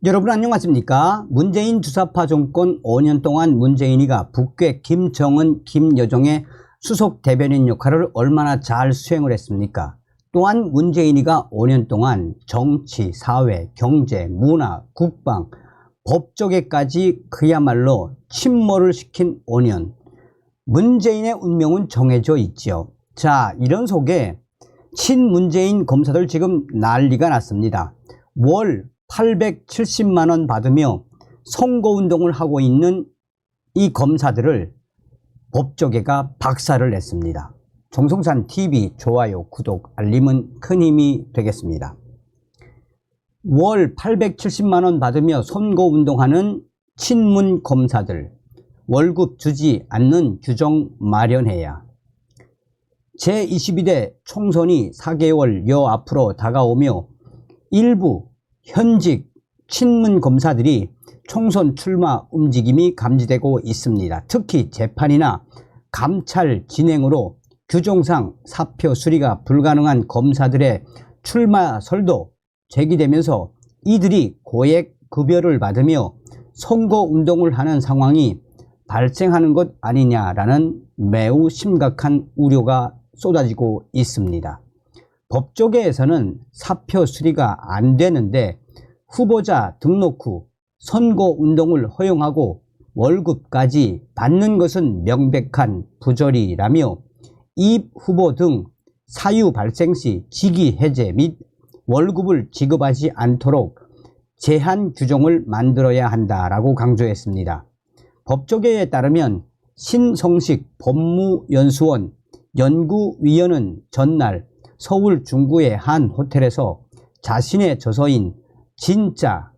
여러분 안녕하십니까? 문재인 주사파 정권 5년 동안 문재인이가 북괴 김정은, 김여정의 수석 대변인 역할을 얼마나 잘 수행을 했습니까? 또한 문재인이가 5년 동안 정치, 사회, 경제, 문화, 국방, 법조계까지 그야말로 침몰을 시킨 5년. 문재인의 운명은 정해져 있지요. 자, 이런 속에 친문재인 검사들 지금 난리가 났습니다. 월 870만 원 받으며 선거운동을 하고 있는 이 검사들을 법조계가 박살을 냈습니다. 정성산TV 좋아요, 구독, 알림은 큰 힘이 되겠습니다. 월 870만 원 받으며 선거운동하는 친문 검사들 월급 주지 않는 규정 마련해야. 제22대 총선이 4개월여 앞으로 다가오며 일부 현직 친문 검사들이 총선 출마 움직임이 감지되고 있습니다. 특히 재판이나 감찰 진행으로 규정상 사표 수리가 불가능한 검사들의 출마설도 제기되면서 이들이 고액 급여를 받으며 선거운동을 하는 상황이 발생하는 것 아니냐라는 매우 심각한 우려가 쏟아지고 있습니다. 법조계에서는 사표 수리가 안 되는데 후보자 등록 후 선거운동을 허용하고 월급까지 받는 것은 명백한 부조리라며 이 후보 등 사유 발생 시 직위 해제 및 월급을 지급하지 않도록 제한 규정을 만들어야 한다라고 강조했습니다. 법조계에 따르면 신성식 법무연수원 연구위원은 전날 서울 중구의 한 호텔에서 자신의 저서인 진짜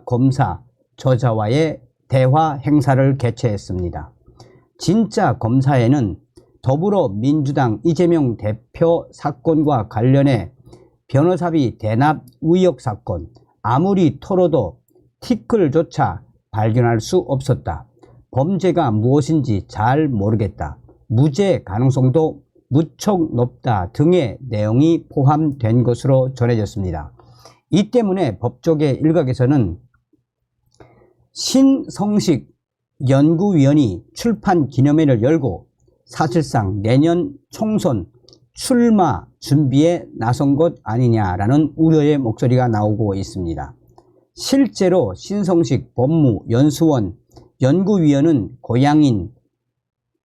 검사 저자와의 대화 행사를 개최했습니다. 진짜 검사에는 더불어민주당 이재명 대표 사건과 관련해 변호사비 대납 의혹 사건, 아무리 털어도 티끌조차 발견할 수 없었다. 범죄가 무엇인지 잘 모르겠다. 무죄 가능성도 무척 높다 등의 내용이 포함된 것으로 전해졌습니다. 이 때문에 법조계 일각에서는 신성식 연구위원이 출판 기념회를 열고 사실상 내년 총선 출마 준비에 나선 것 아니냐라는 우려의 목소리가 나오고 있습니다. 실제로 신성식 법무연수원 연구위원은 고향인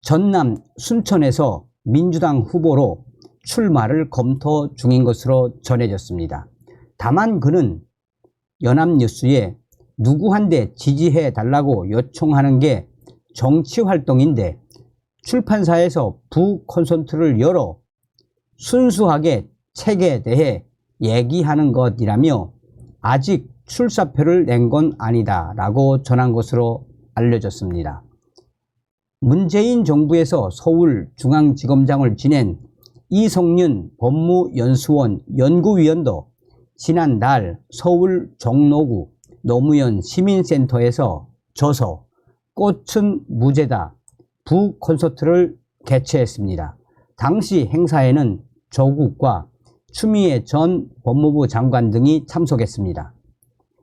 전남 순천에서 민주당 후보로 출마를 검토 중인 것으로 전해졌습니다. 다만 그는 연합뉴스에 누구한테 지지해 달라고 요청하는 게 정치활동인데 출판사에서 부콘서트를 열어 순수하게 책에 대해 얘기하는 것이라며 아직 출사표를 낸 건 아니다 라고 전한 것으로 알려졌습니다. 문재인 정부에서 서울중앙지검장을 지낸 이성윤 법무연수원 연구위원도 지난달 서울 종로구 노무현 시민센터에서 저서 꽃은 무죄다 부콘서트를 개최했습니다. 당시 행사에는 조국과 추미애 전 법무부 장관 등이 참석했습니다.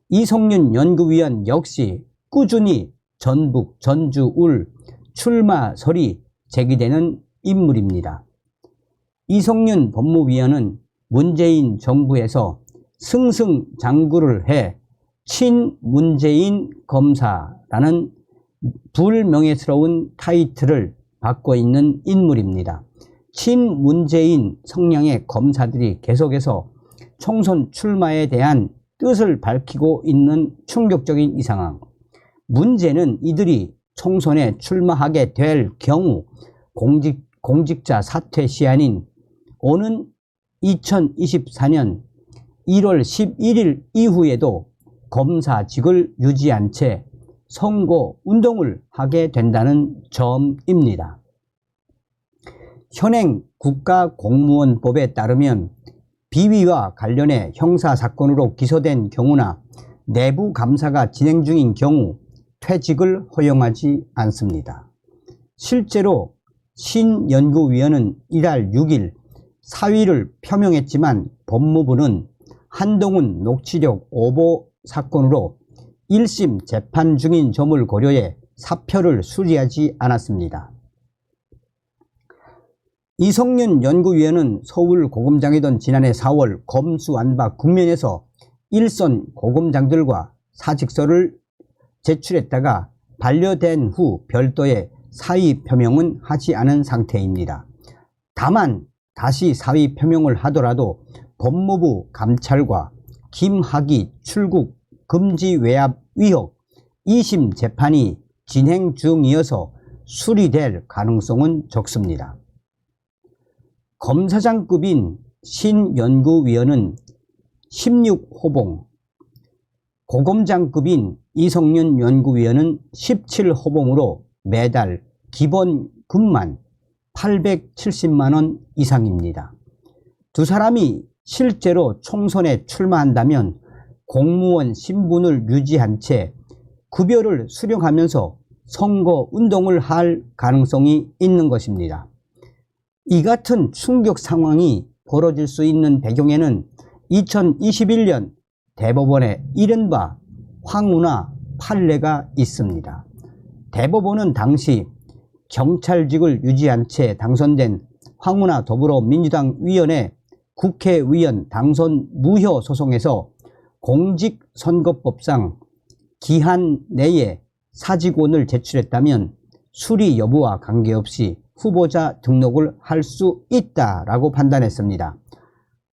이성윤 연구위원 역시 꾸준히 전북, 전주, 울 출마설이 제기되는 인물입니다. 이성윤 법무위원은 문재인 정부에서 승승장구를 해 친문재인 검사라는 불명예스러운 타이틀을 받고 있는 인물입니다. 친문재인 성향의 검사들이 계속해서 총선 출마에 대한 뜻을 밝히고 있는 충격적인 이 상황. 문제는 이들이 총선에 출마하게 될 경우 공직자 사퇴 시한인 오는 2024년 1월 11일 이후에도 검사직을 유지한 채 선거운동을 하게 된다는 점입니다. 현행 국가공무원법에 따르면 비위와 관련해 형사사건으로 기소된 경우나 내부 감사가 진행 중인 경우 퇴직을 허용하지 않습니다. 실제로 신 연구위원은 이달 6일 사의를 표명했지만 법무부는 한동훈 녹취록 오보 사건으로 1심 재판 중인 점을 고려해 사표를 수리하지 않았습니다. 이성윤 연구위원은 서울 고검장이던 지난해 4월 검수한 바 국면에서 일선 고검장들과 사직서를 제출했다가 반려된 후 별도의 사의 표명은 하지 않은 상태입니다. 다만 다시 사의 표명을 하더라도 법무부 감찰과 김학의 출국 금지 외압 의혹 2심 재판이 진행 중이어서 수리될 가능성은 적습니다. 검사장급인 신 연구위원은 16호봉, 고검장급인 이성윤 연구위원은 17호봉으로 매달 기본급만 870만원 이상입니다. 두 사람이 실제로 총선에 출마한다면 공무원 신분을 유지한 채 급여를 수령하면서 선거운동을 할 가능성이 있는 것입니다. 이 같은 충격 상황이 벌어질 수 있는 배경에는 2021년 대법원의 이른바 황운하 판례가 있습니다. 대법원은 당시 경찰직을 유지한 채 당선된 황운하 더불어민주당 위원의 국회의원 당선 무효 소송에서 공직선거법상 기한 내에 사직원을 제출했다면 수리 여부와 관계없이 후보자 등록을 할 수 있다라고 판단했습니다.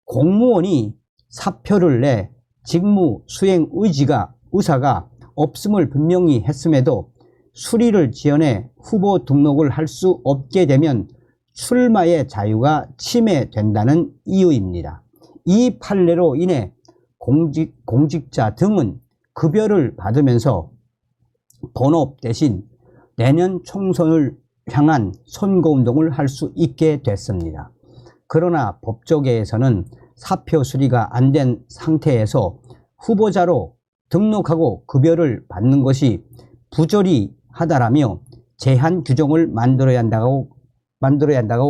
공무원이 사표를 내 직무 수행 의사가 없음을 분명히 했음에도 수리를 지연해 후보 등록을 할 수 없게 되면 출마의 자유가 침해된다는 이유입니다. 이 판례로 인해 공직자 등은 급여를 받으면서 본업 대신 내년 총선을 향한 선거운동을 할 수 있게 됐습니다. 그러나 법조계에서는 사표 수리가 안 된 상태에서 후보자로 등록하고 급여를 받는 것이 부조리하다라며 제한 규정을 만들어야 한다고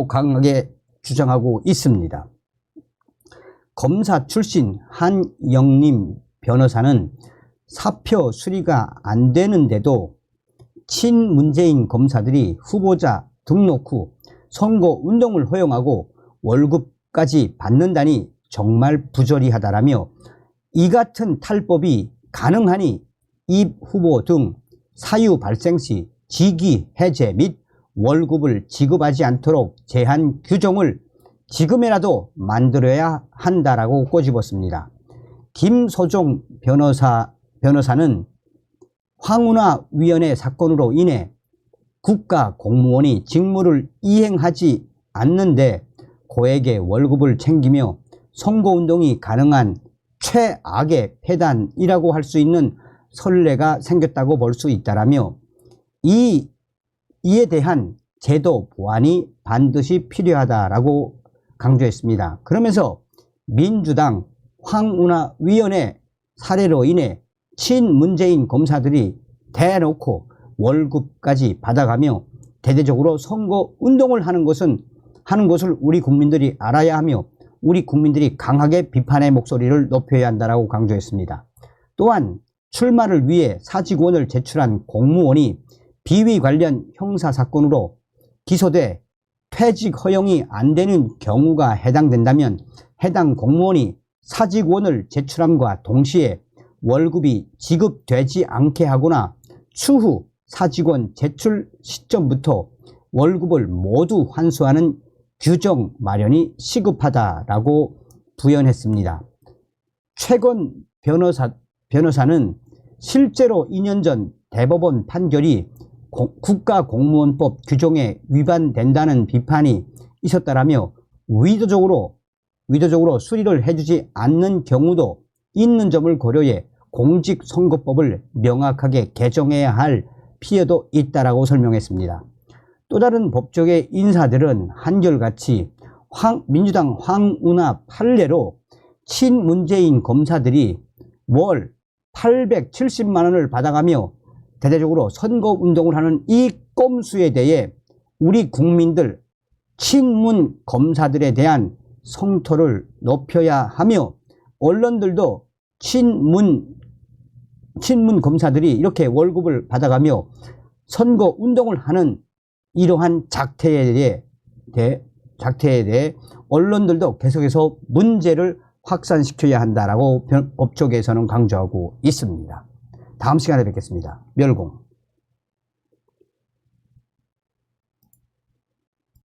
강하게 주장하고 있습니다. 검사 출신 한영림 변호사는 사표 수리가 안 되는데도 친문재인 검사들이 후보자 등록 후 선거운동을 허용하고 월급까지 받는다니 정말 부조리하다라며 이 같은 탈법이 가능하니 이 후보 등 사유 발생 시 직위 해제 및 월급을 지급하지 않도록 제한 규정을 지금이라도 만들어야 한다라고 꼬집었습니다. 김소종 변호사는 황운하 위원회 사건으로 인해 국가 공무원이 직무를 이행하지 않는데 고액의 월급을 챙기며 선거운동이 가능한 최악의 폐단이라고 할 수 있는 선례가 생겼다고 볼 수 있다라며 이에 대한 제도 보완이 반드시 필요하다라고 강조했습니다. 그러면서 민주당 황운하 위원회 사례로 인해 친문재인 검사들이 대놓고 월급까지 받아가며 대대적으로 선거운동을 하는 것을 우리 국민들이 알아야 하며 우리 국민들이 강하게 비판의 목소리를 높여야 한다고 강조했습니다. 또한 출마를 위해 사직원을 제출한 공무원이 비위 관련 형사사건으로 기소돼 퇴직 허용이 안 되는 경우가 해당된다면 해당 공무원이 사직원을 제출함과 동시에 월급이 지급되지 않게 하거나 추후 사직원 제출 시점부터 월급을 모두 환수하는 규정 마련이 시급하다라고 부연했습니다. 최건 변호사는 실제로 2년 전 대법원 판결이 국가공무원법 규정에 위반된다는 비판이 있었다라며 의도적으로 수리를 해주지 않는 경우도 있는 점을 고려해 공직선거법을 명확하게 개정해야 할 필요도 있다라고 설명했습니다. 또 다른 법조계 인사들은 한결같이 민주당 황운하 판례로 친문재인 검사들이 월 870만 원을 받아가며 대대적으로 선거운동을 하는 이 꼼수에 대해 우리 국민들 친문 검사들에 대한 성토를 높여야 하며 언론들도 친문 검사들이 이렇게 월급을 받아가며 선거 운동을 하는 이러한 작태에 대해 언론들도 계속해서 문제를 확산시켜야 한다라고 법조계에서는 강조하고 있습니다. 다음 시간에 뵙겠습니다. 멸공.